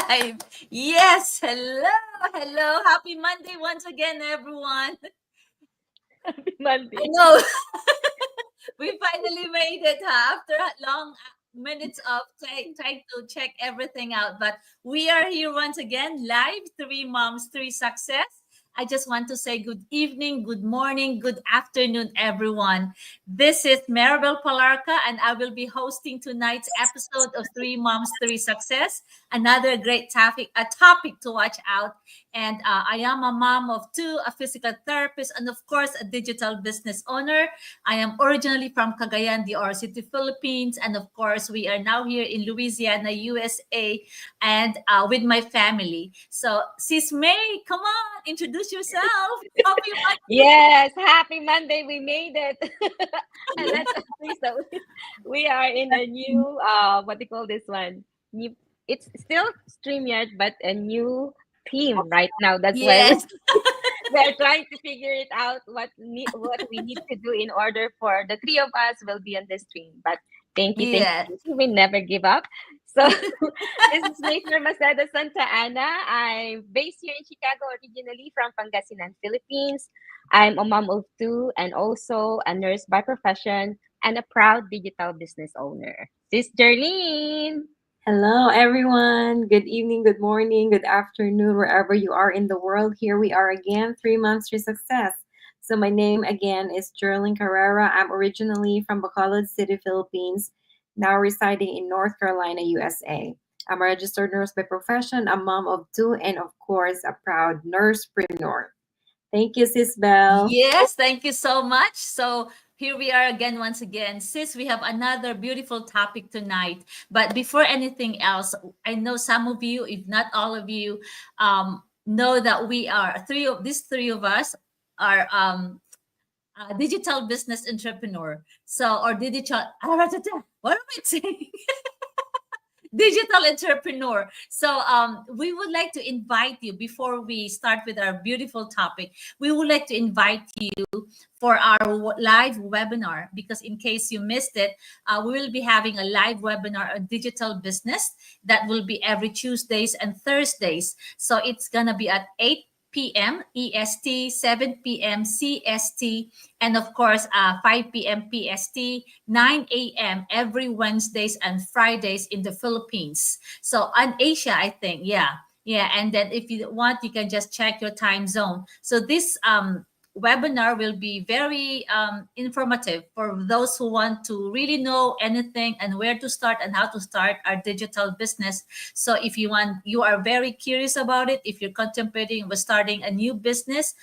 live. Yes, hello, hello. Happy Monday once again, everyone. Happy I Monday. know we finally made it after a long minutes of trying to check everything out. But we are here once again, live, Three Moms, Three Success. I just want to say good evening, good morning, good afternoon, everyone. This is Maribel Palarca, and I will be hosting tonight's episode of Three Moms, Three Success. Another great topic, a topic to watch out. And I am a mom of two, a physical therapist, and of course, a digital business owner. I am originally from Cagayan de Oro City, Philippines, and of course, we are now here in Louisiana, USA, and with my family. So, Sis May, come on, introduce yourself. Happy Yes, happy Monday. We made it. And let's please so we are in a new what do you call this one? New it's still StreamYard, but a new theme right now. That's why Yes, we're trying to figure it out what we need to do in order for the three of us will be on the stream. But thank yes. you. We never give up. So this is Maester Maceda Santa Ana. I'm based here in Chicago, originally from Pangasinan, Philippines. I'm a mom of two and also a nurse by profession and a proud digital business owner. Sis Jerlene. Hello, everyone. Good evening, good morning, good afternoon, wherever you are in the world. Here we are again, 3 months to success. So, my name again is Jerlyn Carrera. I'm originally from Bacolod City, Philippines, now residing in North Carolina, USA. I'm a registered nurse by profession, a mom of two, and of course, a proud nursepreneur. Thank you, Sis Belle. Yes, thank you so much. So here we are again, once again. Sis, we have another beautiful topic tonight. But before anything else, I know some of you, if not all of you, know that we are these three of us are digital business entrepreneur. So, or digital, what am I saying? Digital entrepreneur. So we would like to invite you before we start with our beautiful topic. We would like to invite you for our live webinar because in case you missed it, we will be having a live webinar on digital business that will be every Tuesdays and Thursdays. So it's gonna be at 8 p.m. EST, 7 p.m. CST, and of course 5 p.m. PST, 9 a.m. every Wednesdays and Fridays in the Philippines. So on Asia, I think, yeah. Yeah, and then if you want, you can just check your time zone. So this webinar will be very informative for those who want to really know anything and where to start and how to start our digital business. So if you want, you are very curious about it, if you're contemplating with starting a new business,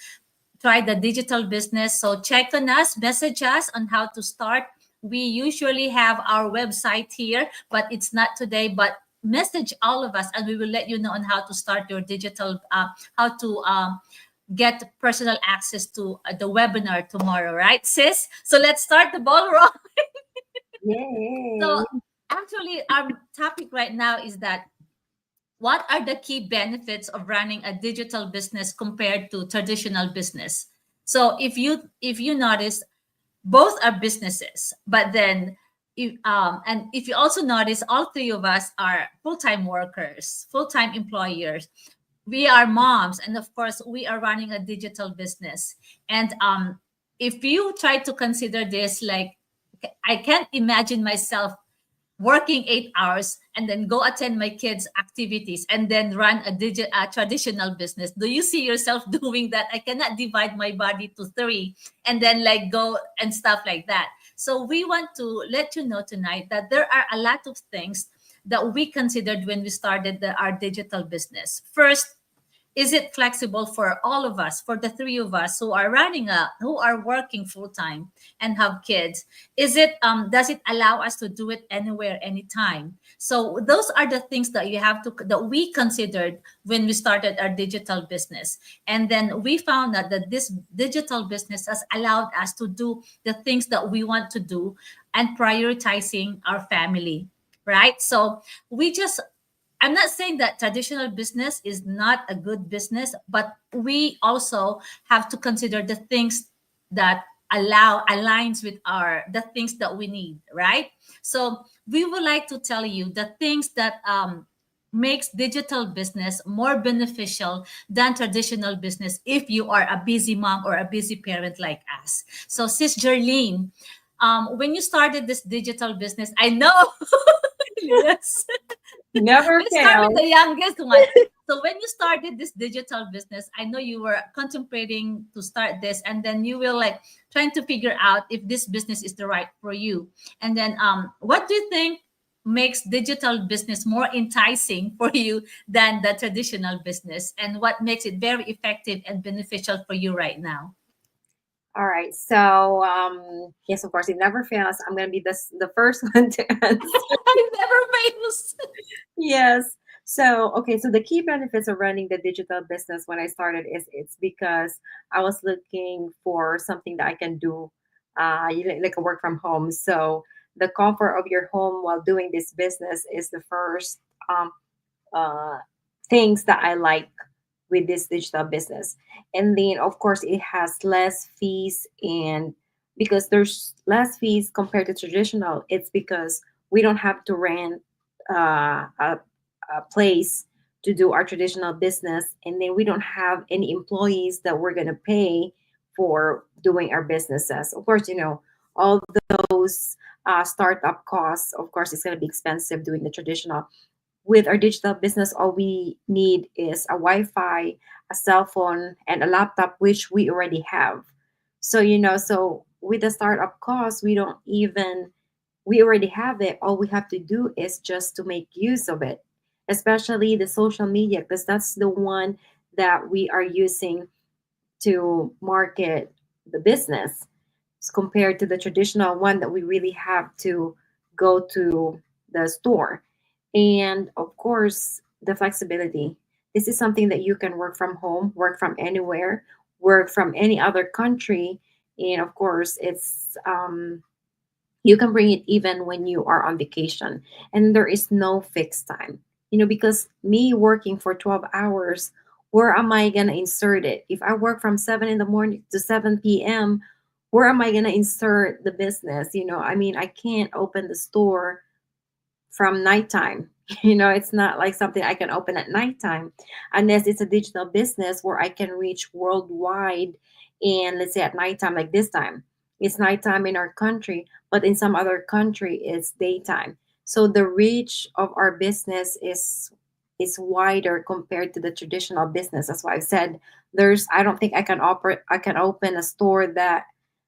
try the digital business. So check on us, message us on how to start. We usually have our website here, but it's not today. But message all of us, and we will let you know on how to start your digital, how to get personal access to the webinar tomorrow, right, sis? So let's start the ball rolling. So Yay. actually, our topic right now is that what are the key benefits of running a digital business compared to traditional business? So if you notice, both are businesses, but then if you also notice, all three of us are full-time workers, full-time employers. We are moms, and of course we are running a digital business. And if you try to consider this, like, I can't imagine myself working 8 hours and then go attend my kids' activities and then run a traditional business. Do you see yourself doing that? I cannot divide my body to three and then like go and stuff like that. So we want to let you know tonight that there are a lot of things that we considered when we started our digital business. First, is it flexible for all of us, for the three of us who are working full time and have kids? Is it does it allow us to do it anywhere, anytime? So those are the things that that we considered when we started our digital business. And then we found out that this digital business has allowed us to do the things that we want to do and prioritizing our family, right? So we just I'm not saying that traditional business is not a good business, but we also have to consider the things that aligns with the things that we need, right? So we would like to tell you the things that makes digital business more beneficial than traditional business if you are a busy mom or a busy parent like us. So, Sis Jerlene, when you started this digital business, I know, yes, Never let's start with fails. the youngest one. So when you started this digital business, I know you were contemplating to start this, and then you will like trying to figure out if this business is the right for you. And then what do you think makes digital business more enticing for you than the traditional business? And what makes it very effective and beneficial for you right now? All right. So, yes, of course, it never fails. I'm going to be the first one to answer. I never fails. Yes. So, okay. So the key benefits of running the digital business when I started is it's because I was looking for something that I can do, like a work from home. So the comfort of your home while doing this business is the first um, uh, things that I like with this digital business. And then, of course, it has less fees. And because there's less fees compared to traditional, it's because we don't have to rent a place to do our traditional business. And then we don't have any employees that we're going to pay for doing our businesses. Of course, all those startup costs, of course, it's going to be expensive doing the traditional. With our digital business, all we need is a Wi-Fi, a cell phone, and a laptop, which we already have. So, so with the startup cost, we already have it. All we have to do is just to make use of it, especially the social media, because that's the one that we are using to market the business compared to the traditional one that we really have to go to the store. And of course, the flexibility. This is something that you can work from home, work from anywhere, work from any other country. And of course, it's you can bring it even when you are on vacation, and there is no fixed time. Because me working for 12 hours, where am I going to insert it? If I work from 7 in the morning to 7 p.m., where am I going to insert the business? I mean, I can't open the store from nighttime. It's not like something I can open at nighttime unless it's a digital business where I can reach worldwide. And let's say at nighttime, like this time, it's nighttime in our country, but in some other country, it's daytime. So the reach of our business is wider compared to the traditional business. That's why I've said I don't think I can open a store that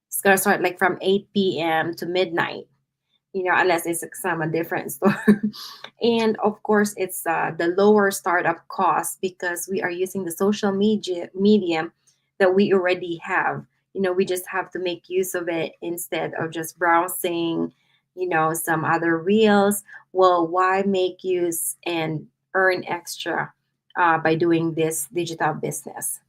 it's gonna start like from 8 p.m. to midnight, unless it's some a different store. And of course, it's the lower startup cost because we are using the social media medium that we already have. We just have to make use of it instead of just browsing, some other reels. Well, why make use and earn extra by doing this digital business?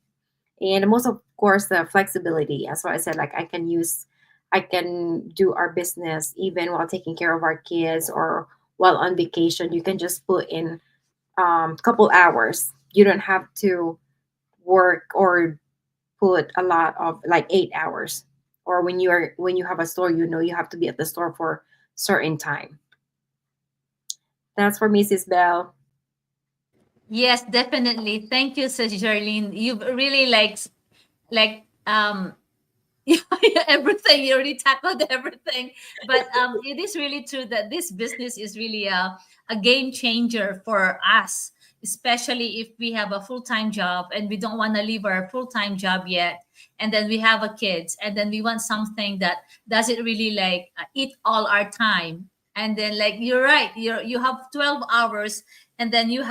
And most of course the flexibility. That's why I said, like, I can do our business even while taking care of our kids or while on vacation. You can just put in couple hours. You don't have to work or put a lot of like 8 hours. Or when you have a store, you have to be at the store for certain time. That's for Mrs. Bell. Yes, definitely. Thank you, Sis Jarlene. You've really like everything. You already tackled everything. But it is really true that this business is really a game changer for us, especially if we have a full-time job and we don't want to leave our full-time job yet. And then we have a kids, and then we want something that doesn't really like eat all our time. And then like you're right, you have 12 hours, and then you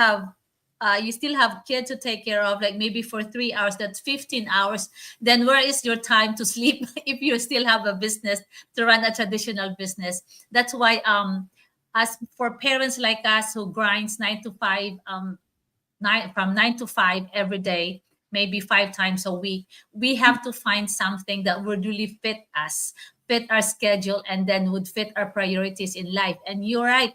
still have kids to take care of, like maybe for 3 hours, that's 15 hours. Then where is your time to sleep if you still have a business to run a traditional business? That's why as for parents like us who grinds 9 to 5, from 9 to 5 every day, maybe 5 times a week, we have to find something that would really fit us, fit our schedule, and then would fit our priorities in life. And you're right,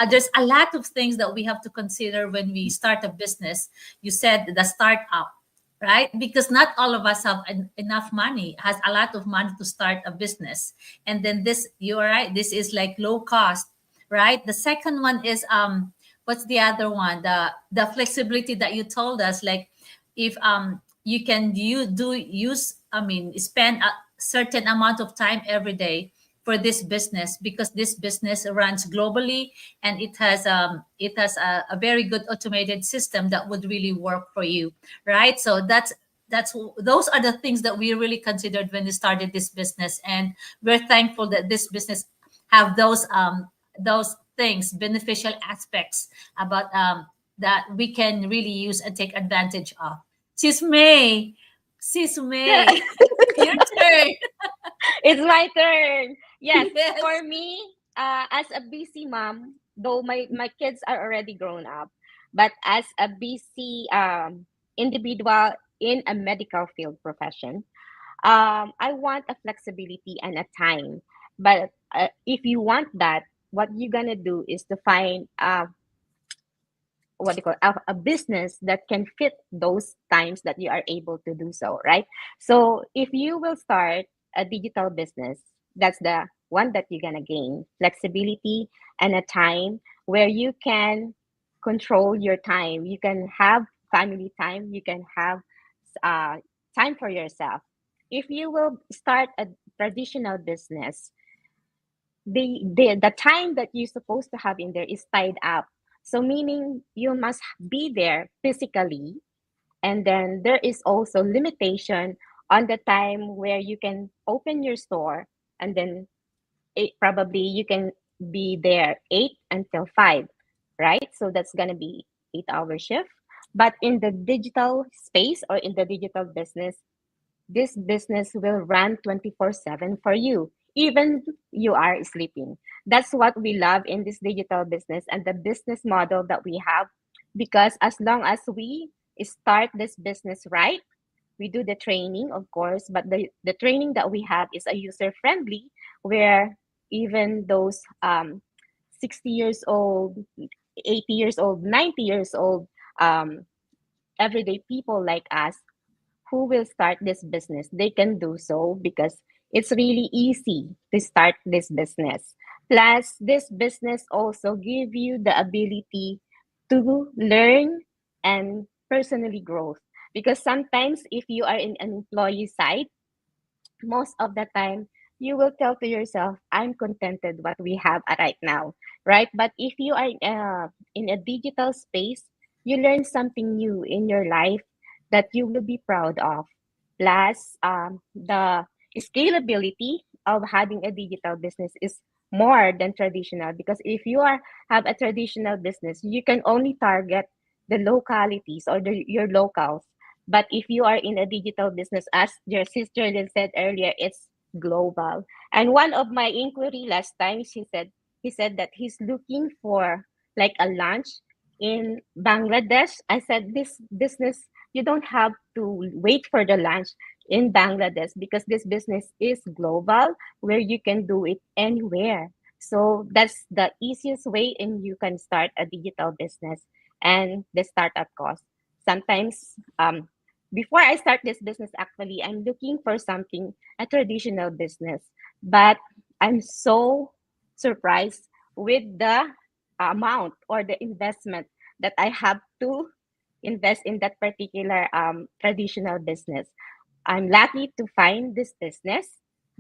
there's a lot of things that we have to consider when we start a business. You said the startup, right? Because not all of us have enough money, has a lot of money to start a business. And then this, you're right, this is like low cost, right? The second one is what's the other one, the flexibility that you told us, like if you can use, I mean, spend a certain amount of time every day for this business, because this business runs globally, and it has a very good automated system that would really work for you, right? So that's those are the things that we really considered when we started this business, and we're thankful that this business have those things, beneficial aspects about that we can really use and take advantage of. Sis May, Sis Yeah, May, your turn. it's my turn. Yes, Yes. for me, as a busy mom, though my kids are already grown up, but as a busy individual in a medical field profession, I want a flexibility and a time. But if you want that, what you're gonna do is to find what do you call a business that can fit those times that you are able to do so, right? So if you will start a digital business, that's the one that you're gonna gain flexibility and a time where you can control your time. You can have family time. You can have uh, time for yourself. If you will start a traditional business, the time that you're supposed to have in there is tied up. So meaning you must be there physically, and then there is also limitation on the time where you can open your store, and then probably you can be there 8 until 5, right? So that's gonna be 8 hour shift. But in the digital space or in the digital business, this business will run 24/7 for you, even you are sleeping. That's what we love in this digital business and the business model that we have. Because as long as we start this business right, we do the training, of course, but the training that we have is a user friendly, where even those 60 years old, 80 years old, 90 years old, um, everyday people like us who will start this business, they can do so because it's really easy to start this business. Plus, this business also give you the ability to learn and personally growth. Because sometimes if you are in an employee side, most of the time you will tell to yourself, I'm contented what we have right now, right? But if you are in a digital space, you learn something new in your life that you will be proud of. Plus, the scalability of having a digital business is more than traditional, because if you are have a traditional business, you can only target the localities or your locals. But if you are in a digital business, as your sister Lynn said earlier, it's global. And one of my inquiry last time, he said that he's looking for like a lunch in Bangladesh. I said this business, you don't have to wait for the lunch in Bangladesh, because this business is global, where you can do it anywhere. So that's the easiest way, and you can start a digital business. And the startup cost sometimes, before I start this business, actually, I'm looking for something, a traditional business. But I'm so surprised with the amount or the investment that I have to invest in that particular traditional business. I'm lucky to find this business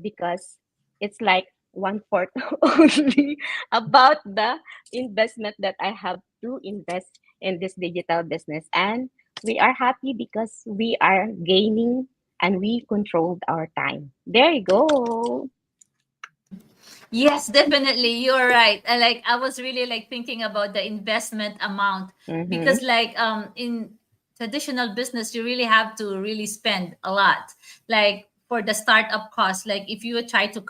because it's like one fourth only about the investment that I have to invest in this digital business. And we are happy because we are gaining and we controlled our time. There you go. Yes, definitely. You're right. I was really like thinking about the investment amount, Mm-hmm. because like in traditional business you really have to really spend a lot. Like for the startup cost, like if you try to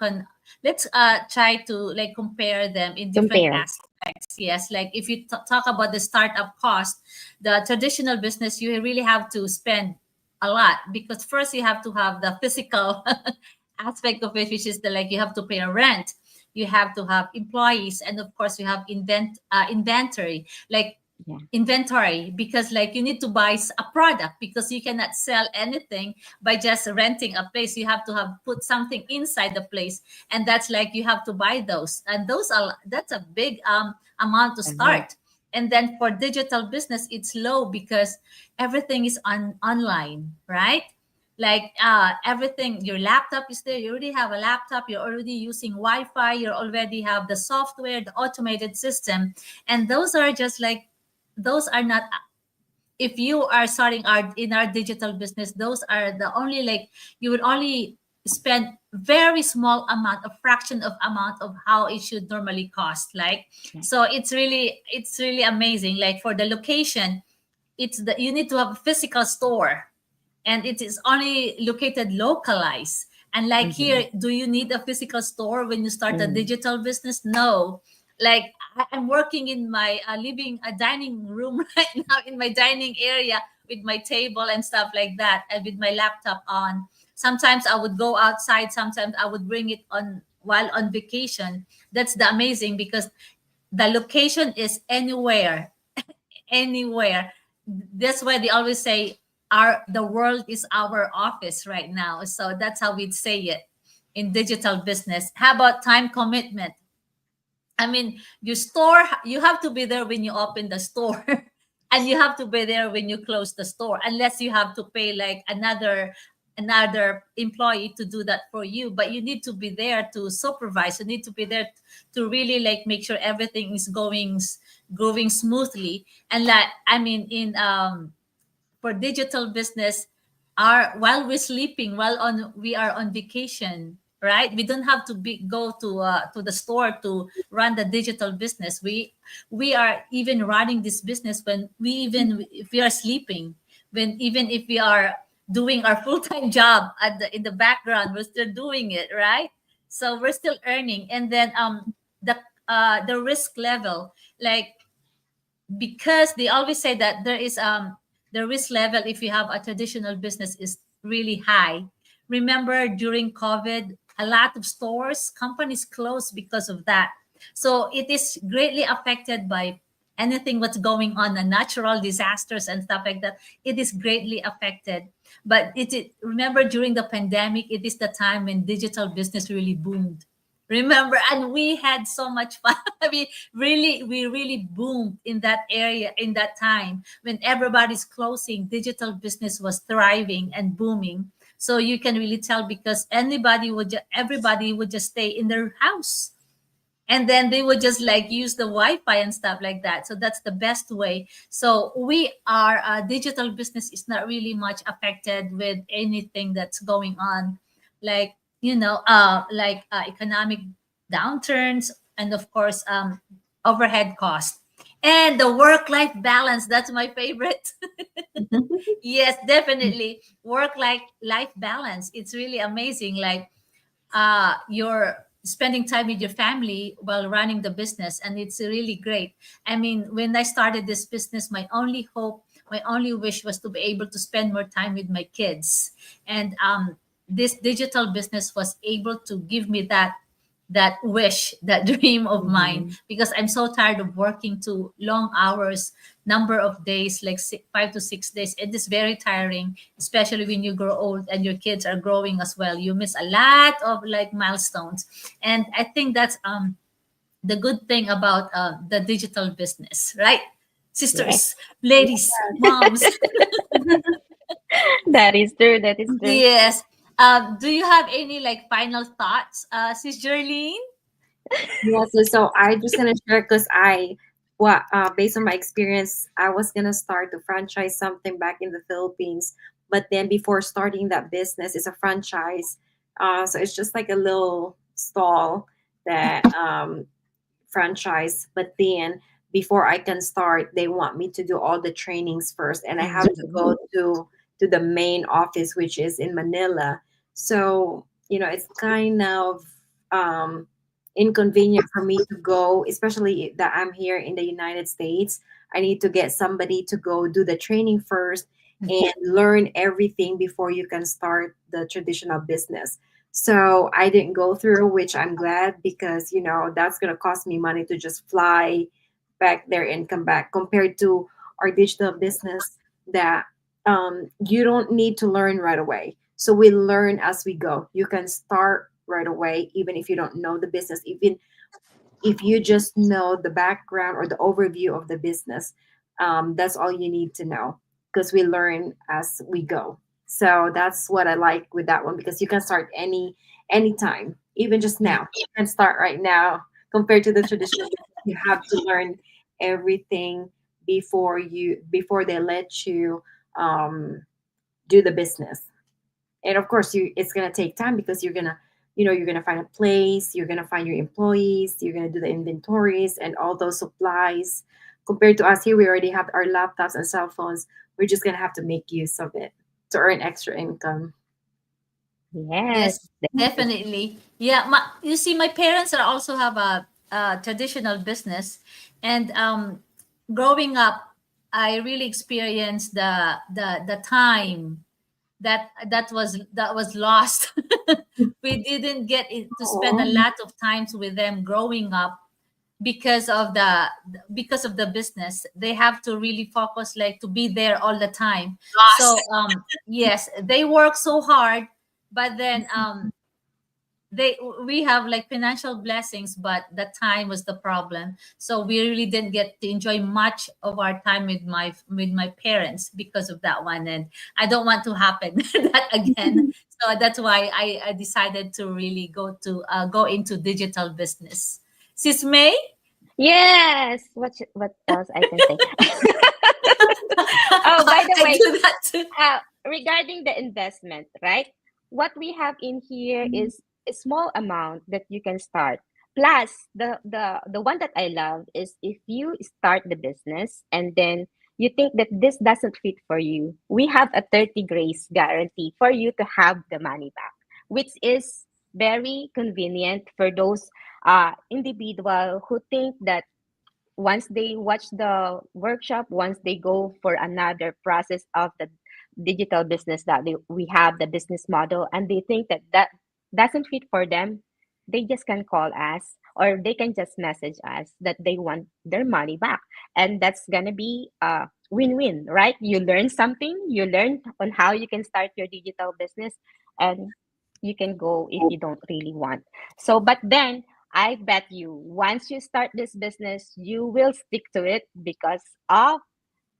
let's try to like compare them in different Compare. aspects. Yes, like if you talk about the startup cost, the traditional business you really have to spend a lot, because first you have to have the physical aspect of it, which is the like you have to pay a rent, you have to have employees, and of course you have inventory, like Yeah. inventory, because like you need to buy a product, because you cannot sell anything by just renting a place. You have to have put something inside the place, and that's like you have to buy those, and those are that's a big amount to Uh-huh. start. And then for digital business, it's low because everything is online, right? Like everything, your laptop is there. You already have a laptop. You're already using Wi-Fi. You already have the software, the automated system, and those are just like those are not. If you are starting our digital business, those are the only like you would only spend very small amount, a fraction of amount of how it should normally cost. Like so, it's really amazing. Like for the location, it's the you need to have a physical store and it is only located localized. And like here, do you need a physical store when you start a digital business? No. Like I'm working in my living a dining room right now in my dining area with my table and stuff like that, and with my laptop on. Sometimes I would go outside. Sometimes I would bring it on while on vacation. That's the amazing because the location is anywhere, anywhere. That's why they always say the world is our office right now. So that's how we'd say it in digital business. How about time commitment? I mean, you have to be there when you open the store. And you have to be there when you close the store, unless you have to pay like another employee to do that for you. But you need to be there to supervise. You need to be there to really like make sure everything is going smoothly. And like I mean, in for digital business, are while we're sleeping, while on we are on vacation, right? We don't have to go to the store to run the digital business. We are even running this business when we even if we are sleeping, when even if we are doing our full-time job in the background, we're still doing it, right? So we're still earning. And then the risk level, like because they always say that there is the risk level if you have a traditional business is really high. Remember during COVID, a lot of stores, companies closed because of that. So it is greatly affected by anything what's going on, the natural disasters and stuff like that. It is greatly affected. But remember during the pandemic, it is the time when digital business really boomed. Remember, and we had so much fun. I mean, we really boomed in that area in that time when everybody's closing. Digital business was thriving and booming. So you can really tell because everybody would just stay in their house, and then they would just like use the Wi-Fi and stuff like that. So that's the best way. So we are digital business is not really much affected with anything that's going on, like economic downturns, and of course overhead cost and the work-life balance. That's my favorite. Yes, definitely work-life balance. It's really amazing. Like you're spending time with your family while running the business, and it's really great. I mean, when I started this business, my only hope, my only wish was to be able to spend more time with my kids. And this digital business was able to give me that wish, that dream of mine, because I'm so tired of working to long hours, number of days, like 5 to 6 days. It is very tiring, especially when you grow old and your kids are growing as well. You miss a lot of like milestones. And I think that's the good thing about the digital business, right? Sisters, ladies, moms. That is true. That is true. Yes. Do you have any like final thoughts, Sis Jerlene? Yeah, so I just gonna share because based on my experience, I was gonna start to franchise something back in the Philippines, but then before starting that business, it's a franchise, so it's just like a little stall that franchise. But then before I can start, they want me to do all the trainings first, and I have to go to the main office, which is in Manila. So it's kind of inconvenient for me to go, especially that I'm here in the United States. I need to get somebody to go do the training first and learn everything before you can start the traditional business. So I didn't go through, which I'm glad, because that's going to cost me money to just fly back there and come back, compared to our digital business that you don't need to learn right away. So we learn as we go. You can start right away, even if you don't know the business. Even if you just know the background or the overview of the business, that's all you need to know, because we learn as we go. So that's what I like with that one, because you can start anytime, even just now. You can start right now compared to the traditional business. You have to learn everything before they let you um, do the business. And of course it's going to take time, because you're going to find a place, you're going to find your employees, you're going to do the inventories and all those supplies. Compared to us here, we already have our laptops and cell phones. We're just going to have to make use of it to earn extra income. Yes, Yes, definitely. Yeah, you see, my parents are also have a traditional business, and growing up, I really experienced the time that was lost. We didn't get to spend a Oh, lot of times with them growing up because of the business. They have to really focus, like, to be there all the time. So yes, they work so hard, but then they we have like financial blessings, but the time was the problem. So we really didn't get to enjoy much of our time with my parents because of that one, and I don't want to happen that again. So that's why I decided to really go into digital business. Sis May. yes. What else I can say? Oh, by the I way, do that too. regarding the investment, right? What we have in here is a small amount that you can start. Plus, the one that I love is if you start the business and then you think that this doesn't fit for you, we have a 30 grace guarantee for you to have the money back, which is very convenient for those individual who think that once they watch the workshop, once they go for another process of the digital business that we have, the business model, and they think that that doesn't fit for them, they just can call us or they can just message us that they want their money back. And that's going to be a win-win, right? You learn something, you learn on how you can start your digital business, and you can go if you don't really want. So, but then I bet you once you start this business, you will stick to it because of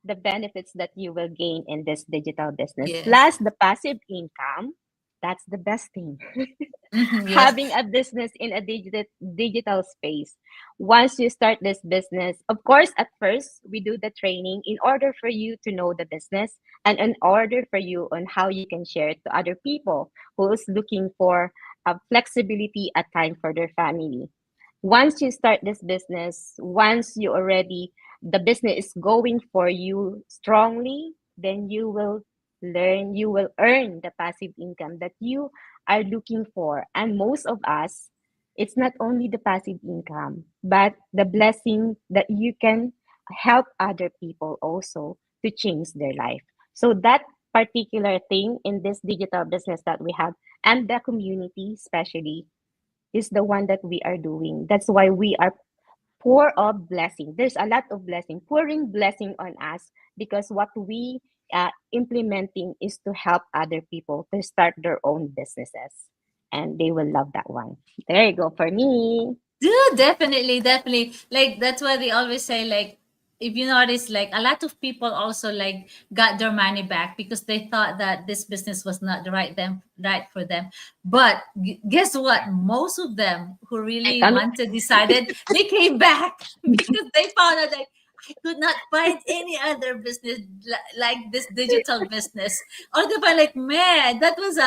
the benefits that you will gain in this digital business. Yes. Plus the passive income, that's the best thing. Yes. Having a business in a digital space. Once you start this business, of course, at first we do the training in order for you to know the business and in order for you on how you can share it to other people who is looking for flexibility at time for their family. Once you start this business, once you already the business is going for you strongly, then you will learn, you will earn the passive income that you are looking for. And most of us, it's not only the passive income, but the blessing that you can help other people also to change their life. So that particular thing in this digital business that we have and the community especially is the one that we are doing. That's why we are pour of blessing. There's a lot of blessing, pouring blessing on us because what we implementing is to help other people to start their own businesses, and they will love that one. There you go for me. Yeah, definitely, definitely. Like that's why they always say, like, if you notice, like a lot of people also like got their money back because they thought that this business was not the right for them. But guess what? Most of them who I really come. wanted decided they came back because they found out that I could not find any other business like this digital business. Or they were like, man, that was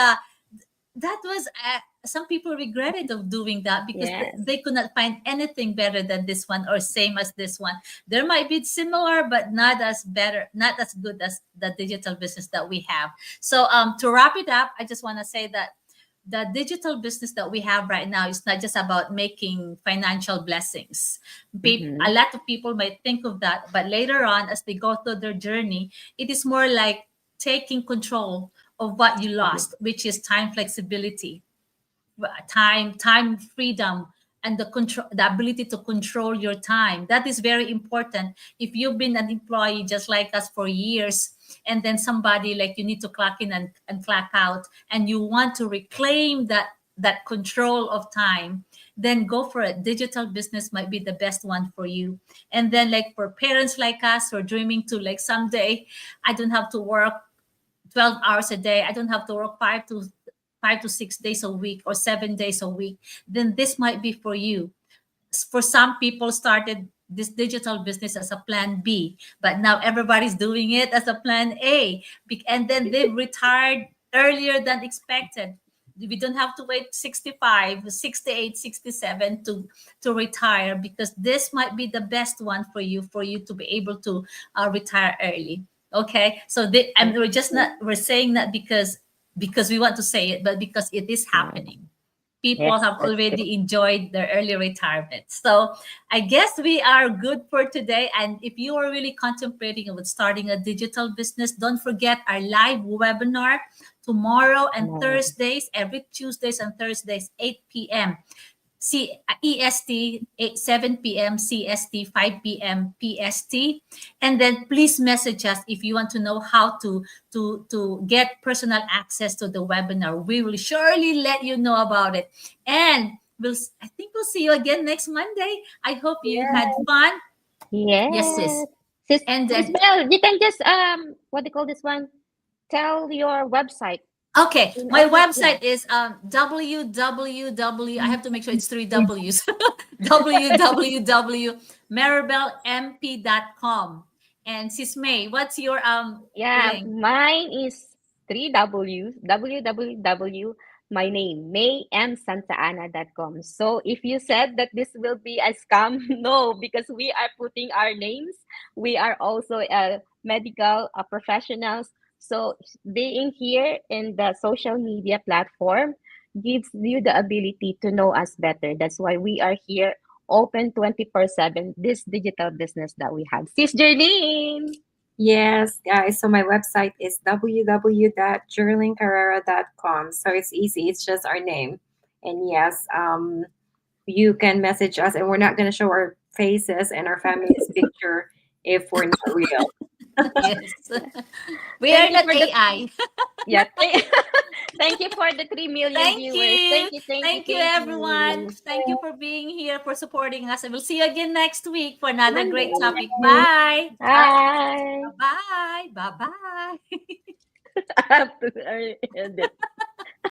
some people regretted of doing that because Yes. they could not find anything better than this one or same as this one. There might be similar but not as better, not as good as the digital business that we have. So to wrap it up, I just want to say that the digital business that we have right now is not just about making financial blessings. A Mm-hmm. lot of people might think of that, but later on as they go through their journey, it is more like taking control of what you lost, which is time flexibility, time freedom, and the ability to control your time. That is very important. If you've been an employee just like us for years, and then somebody like you need to clock in and clock out, and you want to reclaim that control of time, then go for it. Digital business might be the best one for you. And then like for parents like us who are dreaming to like someday, I don't have to work 12 hours a day. I don't have to work 5 to 6 days a week or 7 days a week. Then this might be for you. For some people started this digital business as a plan B, but now everybody's doing it as a plan A. And then they've retired earlier than expected. We don't have to wait 65, 68, 67 to retire, because this might be the best one for you to be able to retire early. Okay, so and we're saying that because we want to say it, but because it is happening. People Yes, have that's already enjoyed their early retirement. So I guess we are good for today. And if you are really contemplating about starting a digital business, don't forget our live webinar tomorrow and Tomorrow. Thursdays, every Tuesdays and Thursdays, 8 p.m. EST, 7 p.m. CST, 5 p.m. PST. And then please message us if you want to know how to get personal access to the webinar. We will surely let you know about it. And I think we'll see you again next Monday. I hope you had fun. Yes, sis. Sis, And Sis then, Mel, you can just what do you call this one? Tell your website. okay, In my order- website is www. I have to make sure it's 3 W's. www.maribelmp.com. And Sis May, what's your Yeah, link? mine is 3 W's, www, my name, maymsantaana.com. So if you said that this will be a scam, no, because we are putting our names. We are also medical professionals. So being here in the social media platform gives you the ability to know us better. That's why we are here open 24/7, this digital business that we have. Sis Jerlene! Yes, guys. So my website is www.jerlingcarrera.com. So it's easy. It's just our name. And yes, you can message us, and we're not going to show our faces and our family's picture if we're not real. Yes. We Thank are you not for the- AI. Yeah. Thank you for the 3 million Thank viewers. you. Thank you, Everyone. you. Thank you for being here, for supporting us. And we'll see you again next week for another great Monday. topic. Bye. Bye. Bye. Bye. Bye. I have to end it.